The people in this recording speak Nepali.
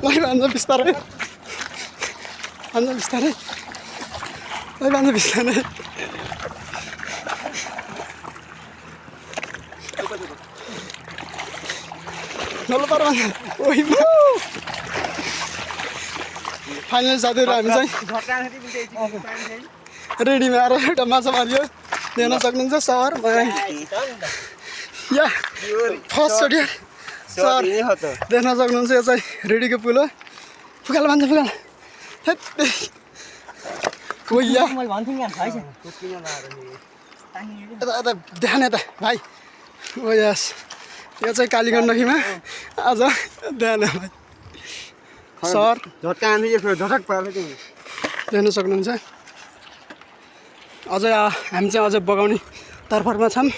भान्जा बिस्तारै भान्जा बिस्तारै भान्जा बिस्तारै नल्लो पर फाइनल साथीहरू हामी चाहिँ रेडीमा आएर एउटा माछा मारियो देख्न सक्नुहुन्छ सर या फर्स्टचोटि सर देख्न सक्नुहुन्छ यो चाहिँ रेडीको पुल हो फुकाल भन्छ फुकाल यता ध्यान यता भाइ ओ यस यो चाहिँ कालीगण्डकीमा आज ध्यान भाइ सर देख्न सक्नुहुन्छ अझै हामी चाहिँ अझै बगाउने तर्फरमा छौँ।